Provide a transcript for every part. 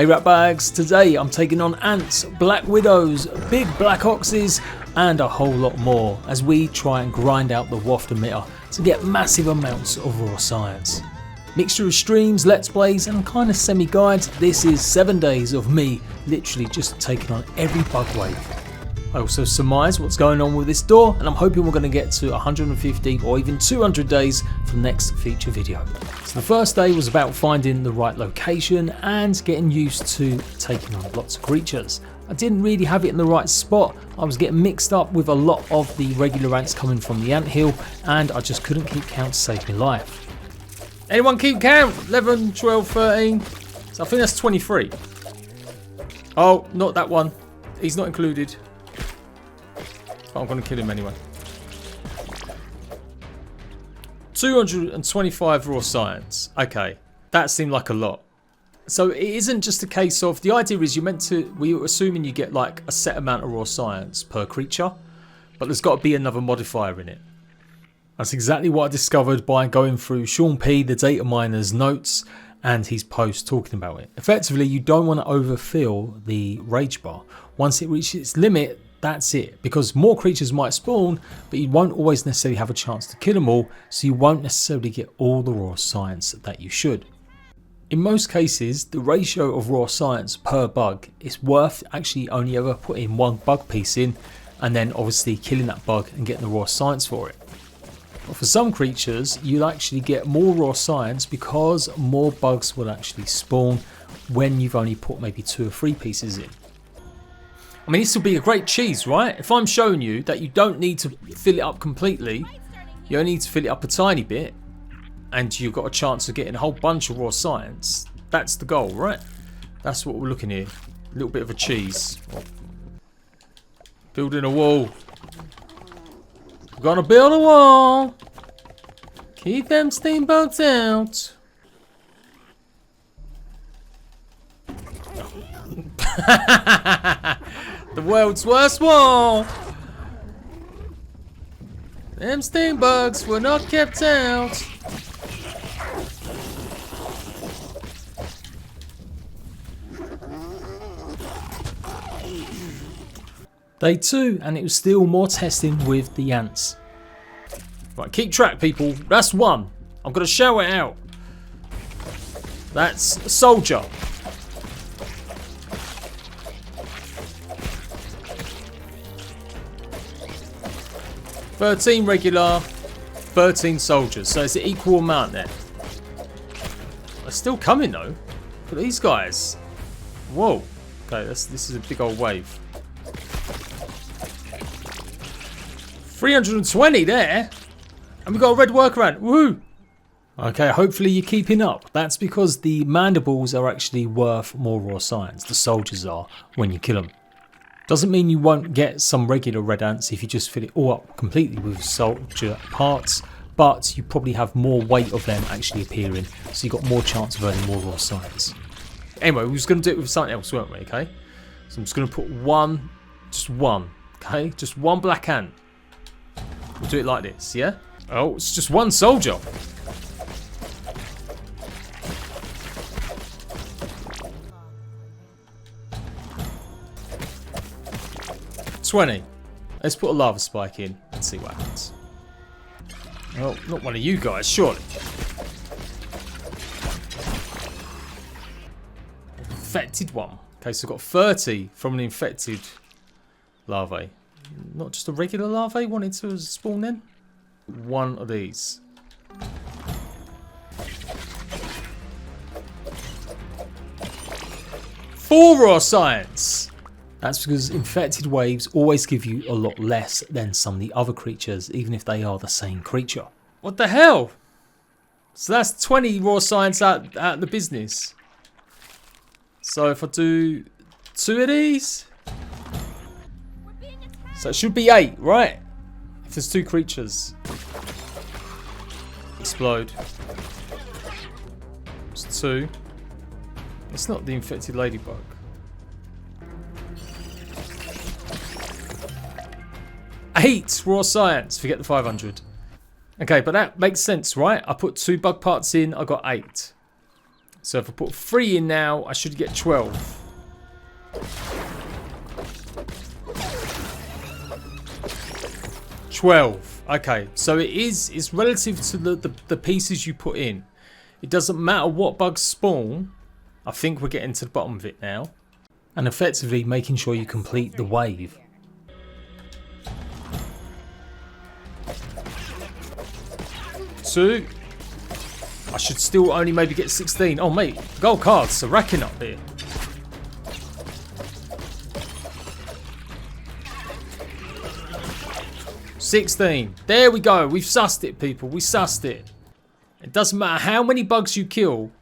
Hey ratbags, today I'm taking on ants, black widows, big black oxes and a whole lot more as we try and grind out the Waft Emitter to get massive amounts of raw science. Mixture of streams, let's plays and kind of semi-guides, this is 7 days of me literally just taking on every bug wave. I also surmise what's going on with this door and I'm hoping we're going to get to 150 or even 200 days for the next feature video. So the first day was about finding the right location and getting used to taking on lots of creatures. I didn't really have it in the right spot, I was getting mixed up with a lot of the regular ants coming from the anthill and I just couldn't keep count to save my life. Anyone keep count? 11, 12, 13, so I think that's 23. Oh, not that one, he's not included. But I'm going to kill him anyway. 225 raw science. Okay, that seemed like a lot. So it isn't just a case of, the idea is we were assuming you get like a set amount of raw science per creature, but there's got to be another modifier in it. That's exactly what I discovered by going through Sean P, the data miner's notes and his post talking about it. Effectively, you don't want to overfill the rage bar. Once it reaches its limit, that's it, because more creatures might spawn, but you won't always necessarily have a chance to kill them all, so you won't necessarily get all the raw science that you should. In most cases, the ratio of raw science per bug is worth actually only ever putting one bug piece in, and then obviously killing that bug and getting the raw science for it. But for some creatures, you'll actually get more raw science because more bugs will actually spawn when you've only put maybe 2 or 3 pieces in. I mean, this will be a great cheese, right? If I'm showing you that you don't need to fill it up completely, you only need to fill it up a tiny bit, and you've got a chance of getting a whole bunch of raw science, that's the goal, right? That's what we're looking here. A little bit of a cheese. Building a wall. We're gonna build a wall. Keep them steamboats out. The world's worst wall. Them steam bugs were not kept out. Day 2 and it was still more testing with the ants. Right, keep track people, that's 1. I'm gonna shout it out. That's a soldier. "13 regular, 13 soldiers," so it's an equal amount there. They're still coming though. Look at these guys. Whoa. Okay, this is a big old wave. 320 there, and we got a red workaround. Woo! Okay, hopefully you're keeping up. That's because the mandibles are actually worth more raw science. The soldiers are when you kill them. Doesn't mean you won't get some regular red ants if you just fill it all up completely with soldier parts, but you probably have more weight of them actually appearing, so you've got more chance of earning more raw science. Anyway, we was going to do it with something else, weren't we? Okay, so I'm just going to put just one, okay, just one black ant. We'll do it like this, yeah? Oh, it's just one soldier. $20. Let's put a lava spike in and see what happens. Oh, not one of you guys, surely. Infected one. Okay, so I've got 30 from an infected larvae. Not just a regular larvae wanted to spawn in. One of these. Four raw science. That's because infected waves always give you a lot less than some of the other creatures, even if they are the same creature. What the hell? So that's 20 raw science out the business. So if I do 2 of these, so it should be 8, right? If there's 2 creatures. Explode. It's 2. It's not the infected ladybug. Eight raw science. Forget the 500. Okay, but that makes sense, right? I put 2 bug parts in. I got 8. So if I put 3 in now, I should get 12. Okay, so it's relative to the pieces you put in. It doesn't matter what bugs spawn. I think we're getting to the bottom of it now. And effectively making sure you complete the wave. Two. I should still only maybe get 16. Oh mate, gold cards are racking up here. $16. There we go. We've sussed it, people. We sussed it. It doesn't matter how many bugs you kill.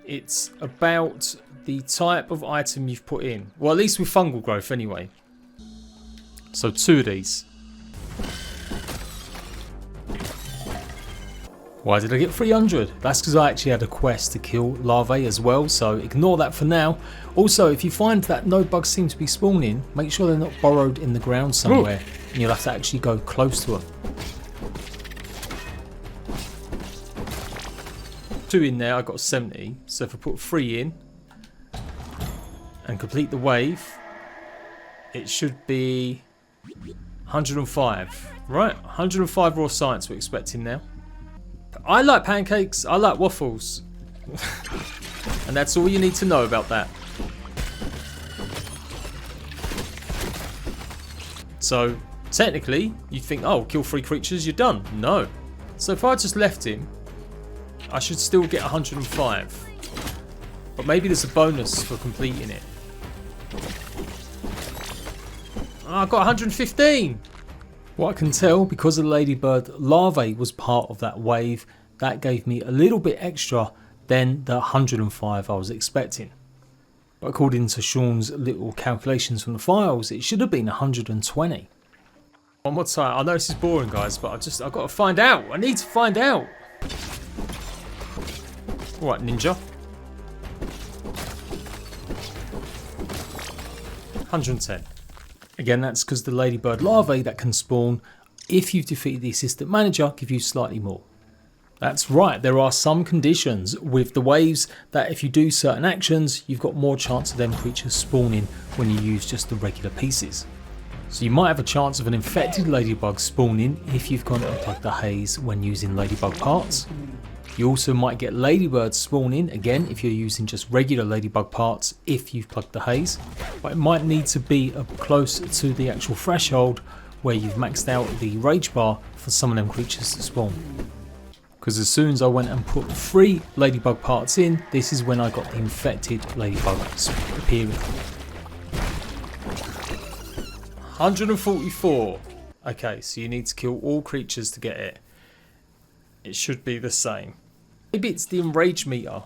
It's about the type of item you've put in. Well, at least with fungal growth anyway. So 2 of these. Why did I get 300? That's because I actually had a quest to kill larvae as well, so ignore that for now. Also, if you find that no bugs seem to be spawning, make sure they're not burrowed in the ground somewhere. And you'll have to actually go close to them. 2 in there, I got 70. So if I put 3 in and complete the wave, it should be 105. Right, 105 raw science we're expecting now. I like pancakes, I like waffles. And that's all you need to know about that. So, technically, you think, oh, kill 3 creatures, you're done. No. So if I just left him, I should still get 105. But maybe there's a bonus for completing it. Oh, I got 115! What I can tell, because the ladybird larvae was part of that wave, that gave me a little bit extra than the 105 I was expecting. But according to Sean's little calculations from the files, it should have been 120. One more time. I know this is boring, guys, but I've got to find out. I need to find out. Alright, ninja. 110. Again, that's because the ladybird larvae that can spawn, if you've defeated the assistant manager, give you slightly more. That's right, there are some conditions with the waves that if you do certain actions, you've got more chance of them creatures spawning when you use just the regular pieces. So you might have a chance of an infected ladybug spawning if you've gone and plugged the haze when using ladybug parts. You also might get ladybirds spawning, again, if you're using just regular ladybug parts if you've plugged the haze. But it might need to be close to the actual threshold where you've maxed out the rage bar for some of them creatures to spawn. Because as soon as I went and put 3 ladybug parts in, this is when I got the infected ladybugs appearing. 144. Okay, so you need to kill all creatures to get it. It should be the same. Maybe it's the enrage meter.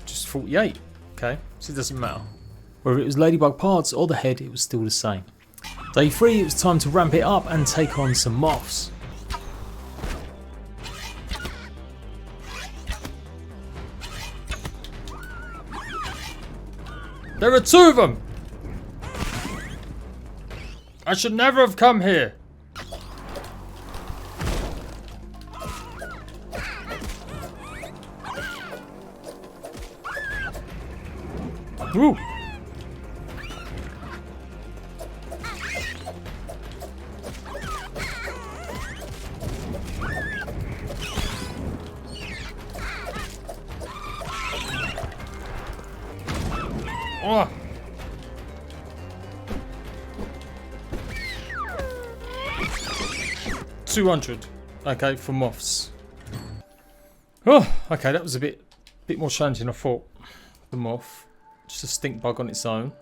Just 48. Okay, so it doesn't matter. Whether it was ladybug parts or the head, it was still the same. Day 3, it was time to ramp it up and take on some moths. There are 2 of them! I should never have come here. Woo! Oh. $200. Okay, for moths. Oh, okay, that was a bit more challenging than I thought. The moth, just a stink bug on its own.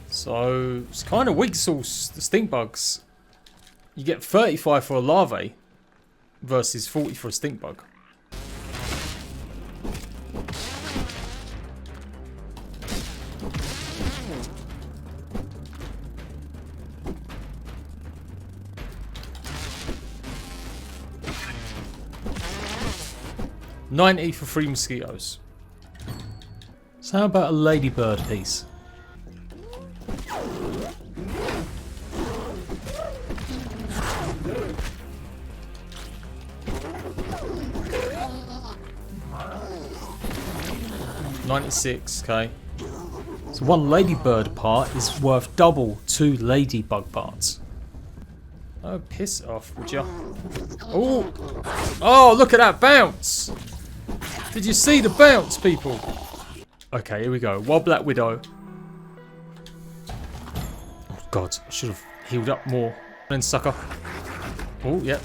So it's kind of weak sauce, the stink bugs. You get 35 for a larvae versus 40 for a stink bug. 90 for 3 mosquitoes. So how about a ladybird piece? $96, okay. So 1 ladybird part is worth double 2 ladybug parts. Oh, piss off, would you? Oh! Oh, look at that bounce! Did you see the bounce, people? Okay, here we go. Wild Black Widow. Oh, God. I should have healed up more. Then, sucker. Oh, yep.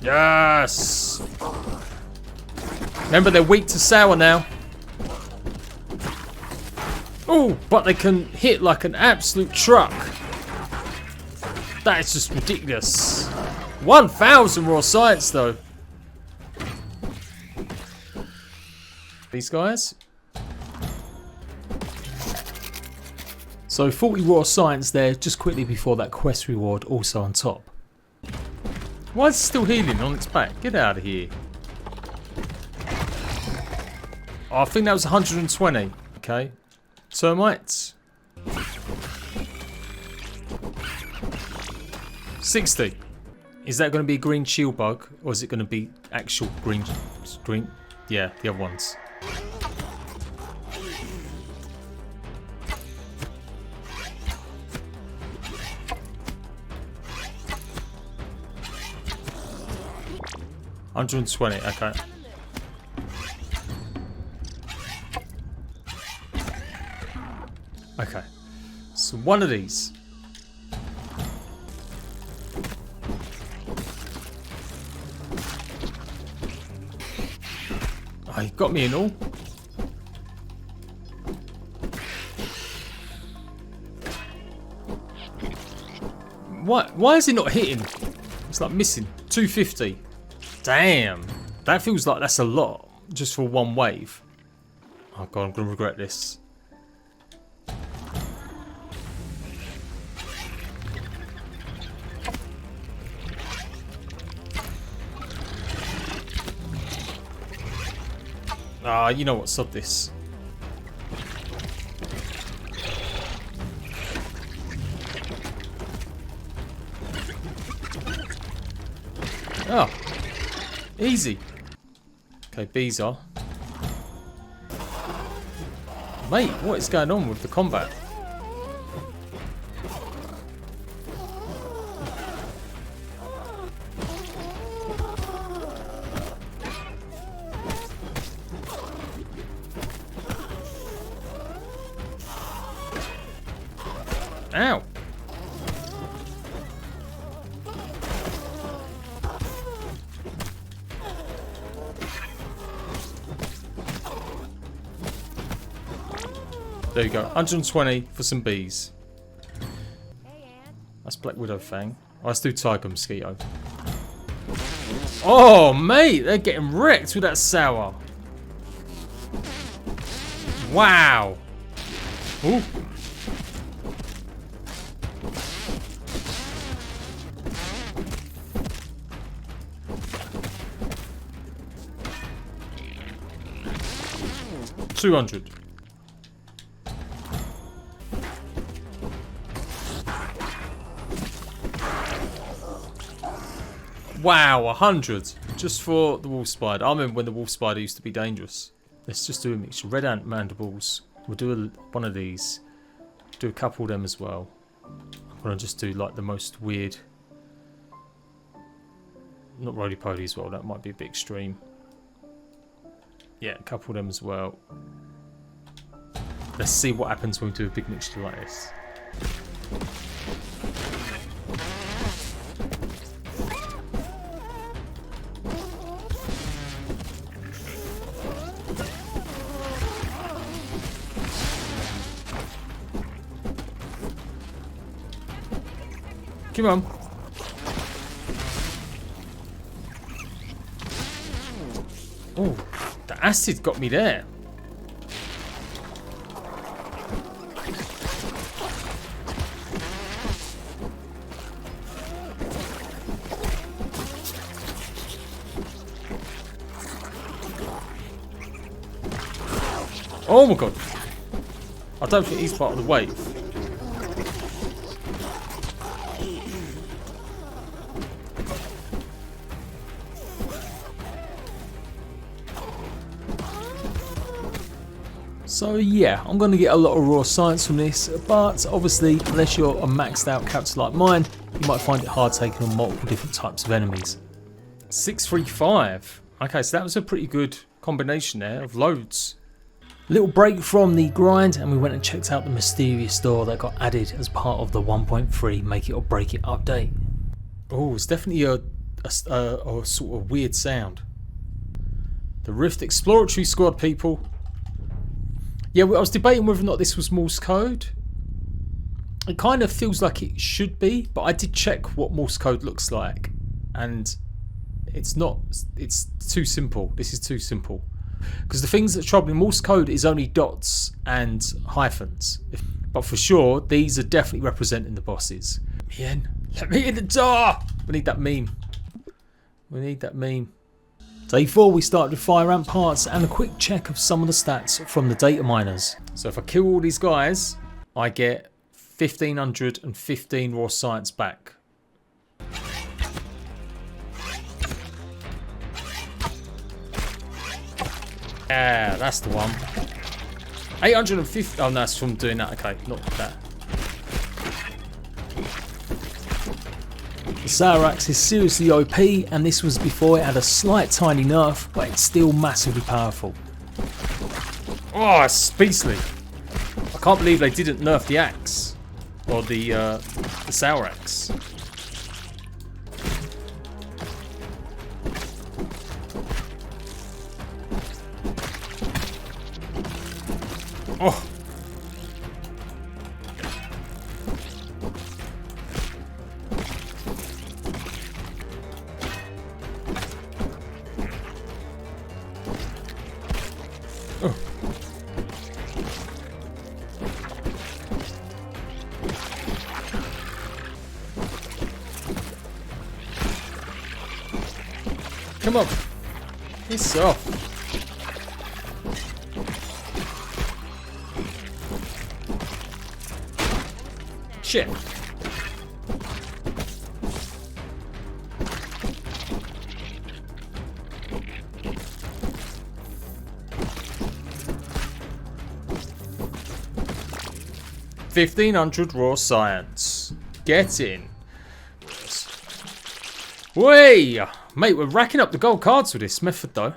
Yes! Remember, they're weak to sour now. Oh, but they can hit like an absolute truck. That is just ridiculous. 1,000 raw science, though. These guys. So 40 raw science there, just quickly before that quest reward, also on top. Why is it still healing on its back? Get out of here. Oh, I think that was 120. Okay. Termites. 60. Is that going to be a green shield bug, or is it going to be actual green? Yeah, the other ones. $120. Okay. Okay. So one of these. Oh, you got me in all. Why is he not hitting? It's like missing. 250. Damn. That feels like that's a lot just for one wave. Oh God, I'm going to regret this. Ah, you know what, sod this. Oh, easy. Okay, bees are. Mate, what is going on with the combat? Ow! There you go, 120 for some bees. That's Black Widow Fang. Oh, let's do Tiger Mosquito. Oh, mate, they're getting wrecked with that sour. Wow. Ooh. $200. Wow, 100 just for the wolf spider. I remember when the wolf spider used to be dangerous. Let's just do a mixture. Red ant mandibles. We'll do one of these. Do a couple of them as well. I'm gonna just do like the most weird. Not roly poly as well. That might be a bit extreme. Yeah, a couple of them as well. Let's see what happens when we do a big mixture like this. Come on. Oh, the acid got me there. Oh my god. I don't think he's part of the wave. So yeah, I'm going to get a lot of raw science from this, but obviously unless you're a maxed out character like mine, you might find it hard taking on multiple different types of enemies. 635. Okay, so that was a pretty good combination there of loads. Little break from the grind and we went and checked out the mysterious door that got added as part of the 1.3 Make It or Break It update. Oh, it's definitely a sort of weird sound. The Rift Exploratory Squad, people. Yeah, I was debating whether or not this was Morse code. It kind of feels like it should be, but I did check what Morse code looks like, and it's not. It's too simple. This is too simple. Because the things that trouble in Morse code is only dots and hyphens. But for sure, these are definitely representing the bosses. Ian, let me in the door! We need that meme. We need that meme. Day 4 we started with fire ramp parts and a quick check of some of the stats from the data miners. So if I kill all these guys, I get 1515 raw science back. Yeah, that's the one. 850. Oh no, that's from doing that. Okay, not that. The Sourax is seriously OP, and this was before it had a slight tiny nerf, but it's still massively powerful. Oh, it's beastly. I can't believe they didn't nerf the axe. Or the Sourax. Oh. Oh. Come on. Piss off. Shit. $1,500 raw science. Get in. Way, mate, we're racking up the gold cards with this method though.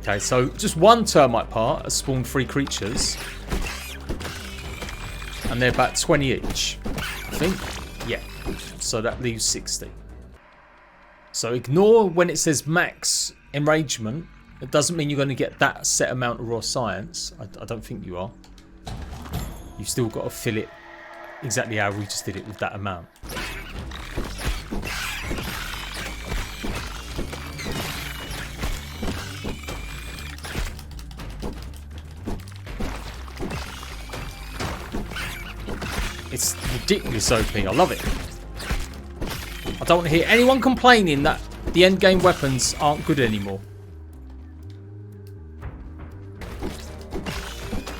Okay, so just one termite part has spawned 3 creatures. And they're about 20 each, I think. Yeah, so that leaves 60. So ignore when it says max enragement. It doesn't mean you're going to get that set amount of raw science. I don't think you are. You've still got to fill it exactly how we just did it with that amount. It's ridiculous OP. I love it. I don't want to hear anyone complaining that the end game weapons aren't good anymore.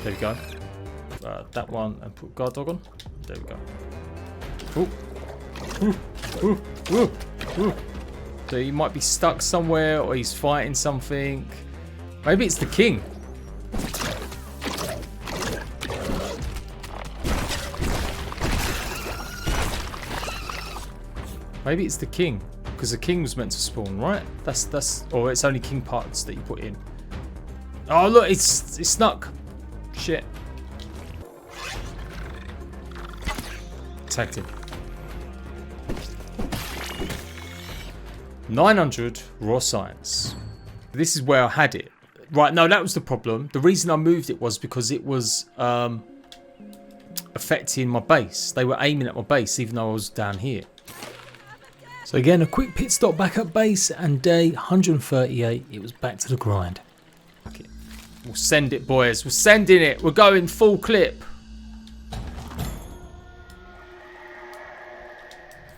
There we go. That one and put guard dog on. There we go. Ooh. Ooh. Ooh. Ooh. Ooh. So he might be stuck somewhere or he's fighting something. Maybe it's the king. Maybe it's the king, because the king was meant to spawn, right? That's, or it's only king parts that you put in. Oh look, it's snuck. Shit. Tagged him. 900 raw science. This is where I had it. Right, no, that was the problem. The reason I moved it was because it was affecting my base. They were aiming at my base, even though I was down here. So again, a quick pit stop back at base, and day 138, it was back to the grind. Okay. We'll send it, boys. We're sending it. We're going full clip.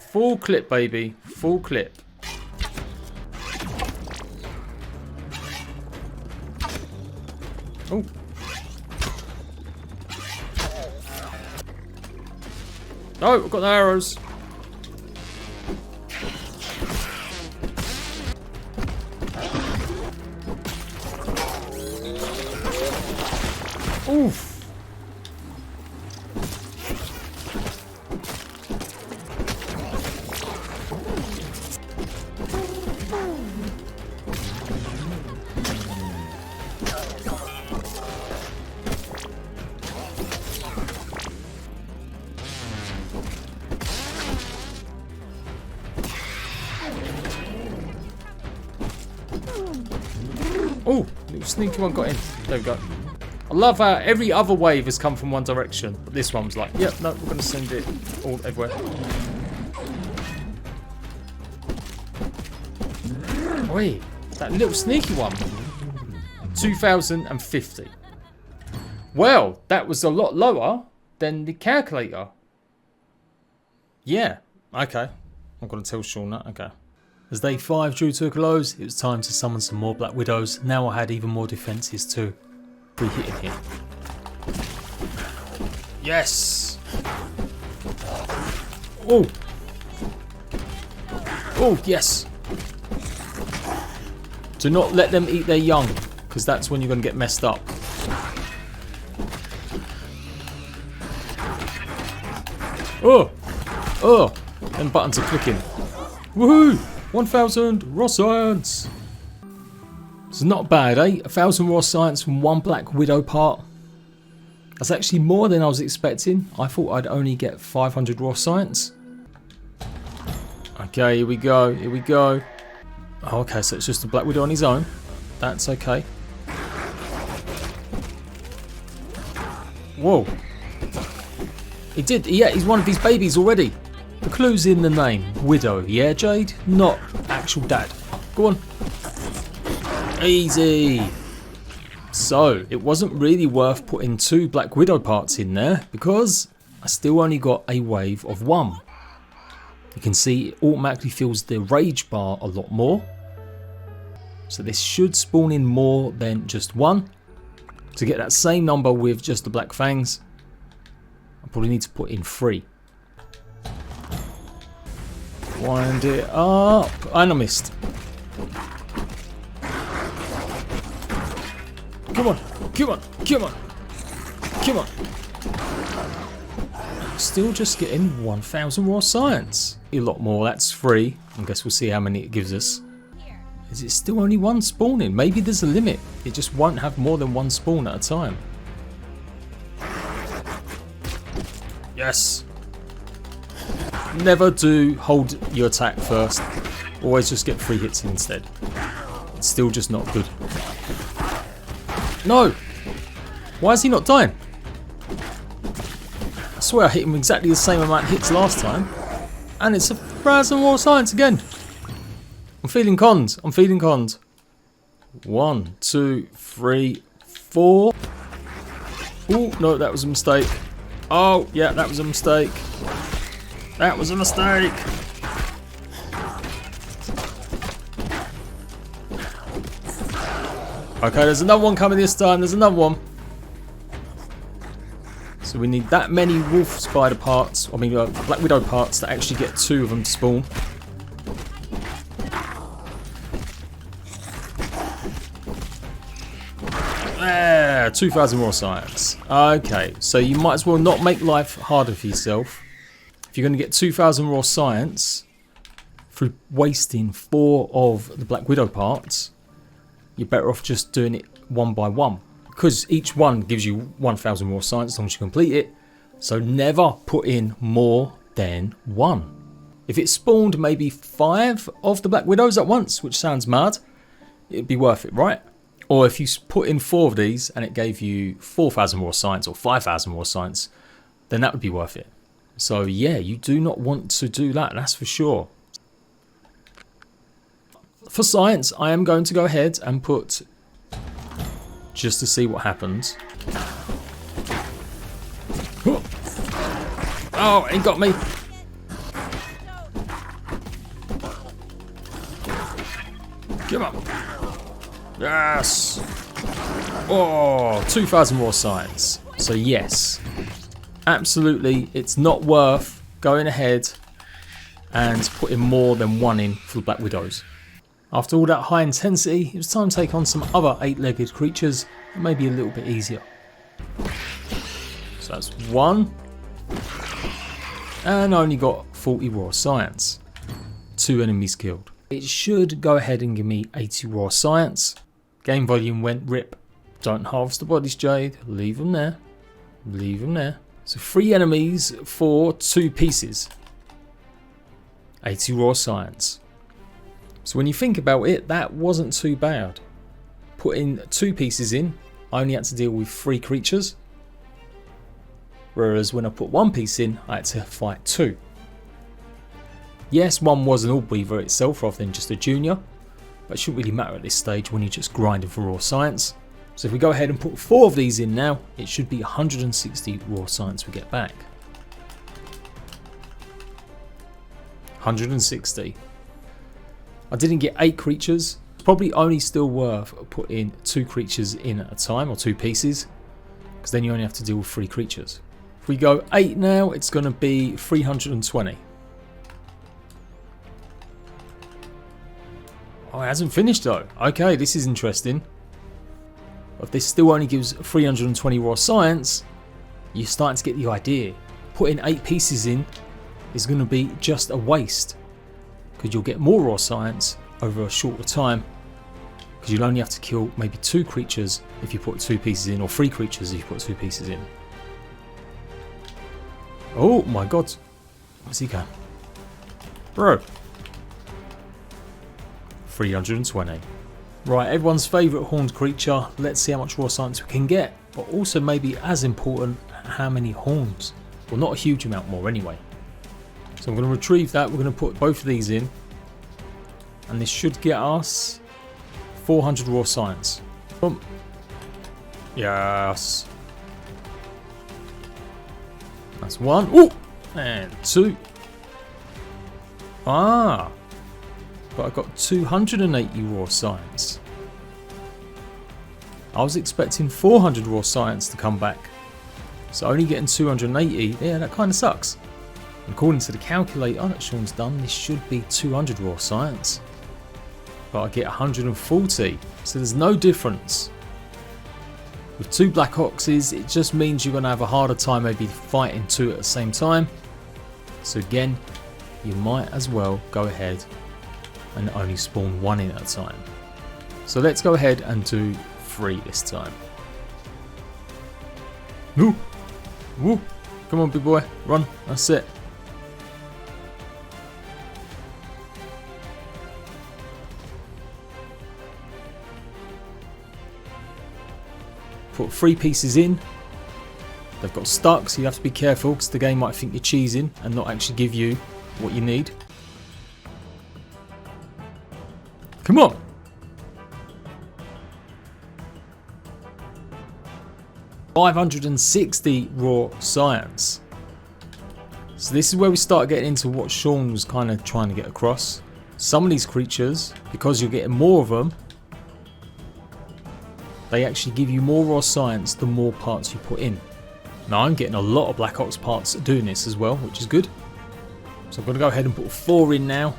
Full clip, baby. Full clip. No, I've got no arrows. Oof. Oh, little sneaky one got in. There we go. I love how every other wave has come from one direction, but this one was like, yep, no, we're going to send it all everywhere. Wait, that little sneaky one. 2050. Well, that was a lot lower than the calculator. Yeah, okay. I'm going to tell Sean that, okay. As day 5 drew to a close, it was time to summon some more Black Widows. Now I had even more defences too. Free hitting here. Yes! Oh! Oh, yes! Do not let them eat their young, because that's when you're going to get messed up. Oh! Oh! Them buttons are clicking. Woohoo! 1,000 raw science! It's not bad, eh? 1,000 raw science from one Black Widow part. That's actually more than I was expecting. I thought I'd only get 500 raw science. Okay, here we go, here we go. Oh, okay, so it's just a Black Widow on his own. That's okay. Whoa. He did, yeah, he's one of his babies already. The clue's in the name, Widow, yeah, Jade? Not actual dad. Go on. Easy. So, it wasn't really worth putting 2 Black Widow parts in there because I still only got a wave of 1. You can see it automatically fills the rage bar a lot more. So this should spawn in more than just 1. To get that same number with just the Black Fangs, I probably need to put in 3. Wind it up. And I missed. Come on, come on, come on, come on. Still just getting 1,000 raw science. A lot more, that's 3. I guess we'll see how many it gives us. Is it still only 1 spawning? Maybe there's a limit. It just won't have more than 1 spawn at a time. Yes. Never do hold your attack first. Always just get 3 hits instead. It's still just not good. No! Why is he not dying? I swear I hit him exactly the same amount of hits last time. And it's 1,000 raw science again. I'm feeling conned. I'm feeling conned. 1, 2, 3, 4. Oh, no, that was a mistake. Oh, yeah, that was a mistake. That was a mistake. Okay, there's another one coming this time. There's another one. So we need that many wolf spider parts. I mean, Black Widow parts to actually get 2 of them to spawn. There, 2,000 raw science. Okay, so you might as well not make life harder for yourself. If you're going to get 2,000 raw science through wasting 4 of the Black Widow parts, you're better off just doing it 1 by 1. Because each one gives you 1,000 raw science as long as you complete it. So never put in more than 1. If it spawned maybe 5 of the Black Widows at once, which sounds mad, it'd be worth it, right? Or if you put in 4 of these and it gave you 4,000 raw science or 5,000 raw science, then that would be worth it. So yeah, you do not want to do that, that's for sure. For science, I am going to go ahead and put, just to see what happens. Oh, it got me. Come on. Yes. Oh, 2,000 raw science. So yes, absolutely, it's not worth going ahead and putting more than one in for the Black Widows. After all that high intensity, it was time to take on some other 8-legged creatures that may be a little bit easier. So that's 1. And I only got 40 raw science. 2 enemies killed. It should go ahead and give me 80 raw science. Game volume went rip. Don't harvest the bodies, Jade. Leave them there. Leave them there. So 3 enemies for 2 pieces. 80 raw science. So when you think about it, that wasn't too bad. Putting 2 pieces in, I only had to deal with 3 creatures. Whereas when I put 1 piece in, I had to fight 2. Yes, 1 was an Orb Weaver itself rather than just a junior, but it shouldn't really matter at this stage when you're just grinding for raw science. So if we go ahead and put 4 of these in now, it should be 160 raw science we get back. 160. I didn't get 8 creatures. Probably only still worth putting 2 creatures in at a time, or 2 pieces, because then you only have to deal with 3 creatures. If we go 8 now, it's going to be 320. Oh, it hasn't finished though. Okay, this is interesting. If this still only gives 320 raw science, you're starting to get the idea. Putting 8 pieces in is going to be just a waste, because you'll get more raw science over a shorter time, because you'll only have to kill maybe 2 creatures if you put 2 pieces in, or 3 creatures if you put 2 pieces in. Oh my god, where's he going? Bro. 320. Right, everyone's favourite horned creature. Let's see how much raw science we can get, but also maybe as important, how many horns. Well, not a huge amount more anyway. So I'm going to retrieve that. We're going to put both of these in, and this should get us 400 raw science. Boom. Yes. That's 1. Ooh! And 2. Ah! But I got 280 raw science. I was expecting 400 raw science to come back. So only getting 280, yeah, that kind of sucks. According to the calculator that Sean's done, this should be 200 raw science. But I get 140, so there's no difference. With 2 Black Oxes, it just means you're going to have a harder time maybe fighting 2 at the same time. So again, you might as well go ahead and only spawn 1 in at a time. So let's go ahead and do 3 this time. Woo! Woo! Come on, big boy, run, that's it. Put 3 pieces in. They've got stuck, so you have to be careful because the game might think you're cheesing and not actually give you what you need. Come on! $560 raw science. So this is where we start getting into what Sean was kind of trying to get across. Some of these creatures, because you're getting more of them, they actually give you more raw science the more parts you put in. Now I'm getting a lot of Black Ops parts doing this as well, which is good. So I'm going to go ahead and put 4 in now.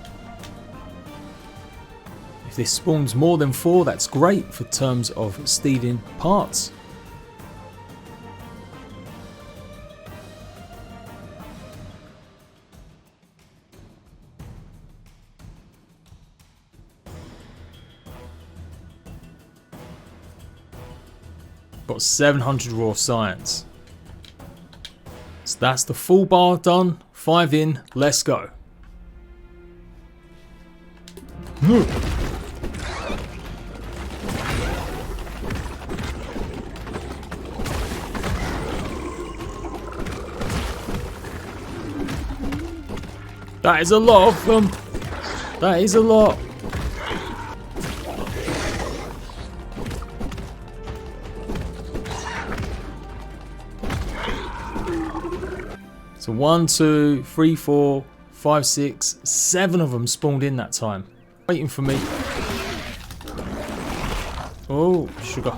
If this spawns more than 4, that's great for terms of stealing parts. Got 700 raw science. So that's the full bar done. 5 in, let's go. That is a lot of them. That is a lot. So 1, 2, 3, 4, 5, 6, 7 of them spawned in that time. Waiting for me. Oh, sugar.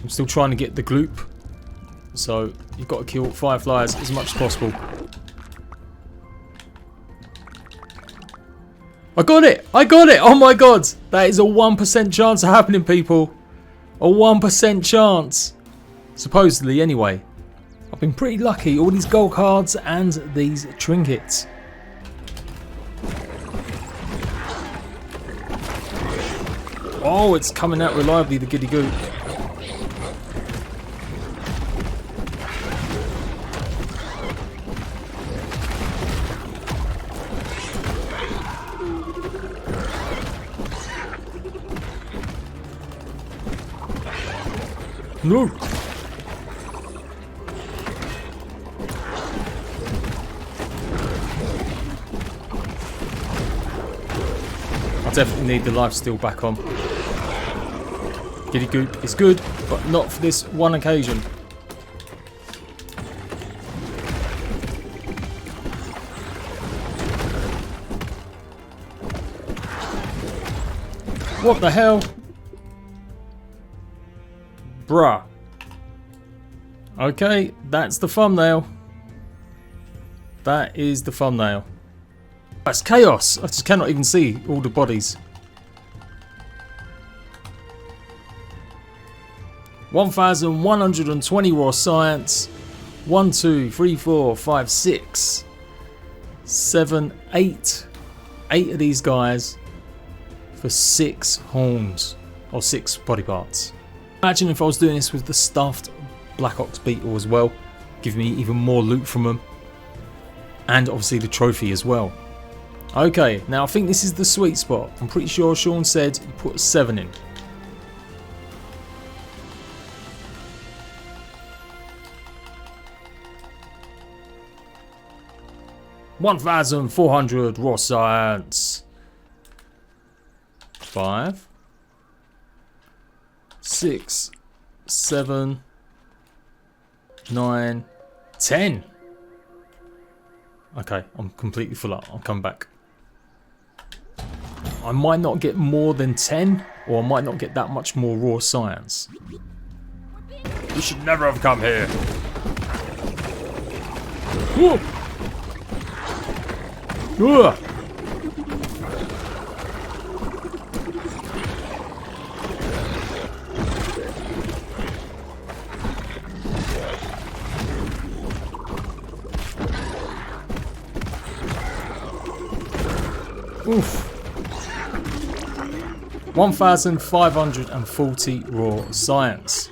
I'm still trying to get the gloop. So you've got to kill fireflies as much as possible. I got it! I got it! Oh my god! That is a 1% chance of happening, people. A 1% chance. Supposedly, anyway. I've been pretty lucky. All these gold cards and these trinkets. Oh, it's coming out reliably, the giddy goop. No! I definitely need the lifesteal back on. Giddy goop is good, but not for this one occasion. What the hell? Bruh. Okay, that's the thumbnail. That is the thumbnail. That's chaos. I just cannot even see all the bodies. 1,120 raw science. 1, 2, 3, 4, 5, 6, 7, 8. 8 of these guys for 6 horns or 6 body parts. Imagine if I was doing this with the stuffed Black Ox Beetle as well. Give me even more loot from them. And obviously the trophy as well. Okay, now I think this is the sweet spot. I'm pretty sure Sean said you put 7 in. $1,400 raw science. 5, 6, 7, 9, 10. Okay, I'm completely full up. I'll come back. I might not get more than 10, or I might not get that much more raw science. You should never have come here. Whoa. Ugh. Oof. 1,540 raw science.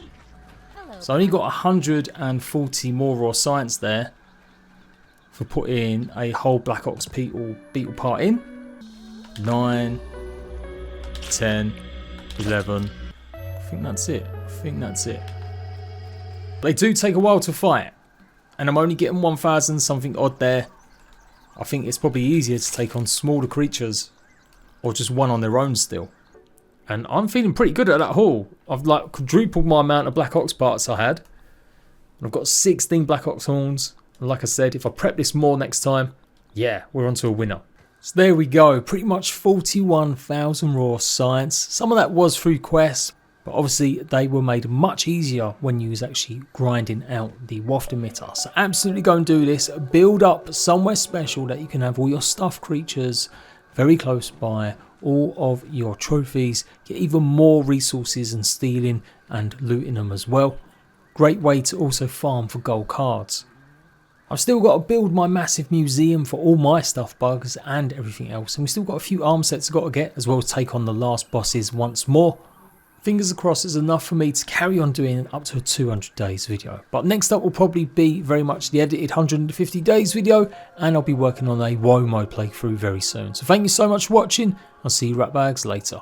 So I only got 140 more raw science there for putting a whole Black Ox Beetle part in. 9, 10, 11. I think that's it. They do take a while to fight, and I'm only getting 1,000 something odd there. I think it's probably easier to take on smaller creatures, or just one on their own still. And I'm feeling pretty good at that haul. I've like quadrupled my amount of Black Ox parts I had. And I've got 16 Black Ox horns. And like I said, if I prep this more next time, yeah, we're on to a winner. So there we go, pretty much 41,000 raw science. Some of that was through quests, but obviously they were made much easier when you was actually grinding out the Waft Emitter. So absolutely go and do this. Build up somewhere special that you can have all your stuffed creatures very close by, all of your trophies, get even more resources and stealing and looting them as well. Great way to also farm for gold cards. I've still got to build my massive museum for all my stuff bugs and everything else, and we've still got a few arm sets I've got to get, as well as take on the last bosses once more. Fingers crossed is enough for me to carry on doing up to a 200 days video. But next up will probably be very much the edited 150 days video, and I'll be working on a WoW mode playthrough very soon. So thank you so much for watching. I'll see you ratbags later.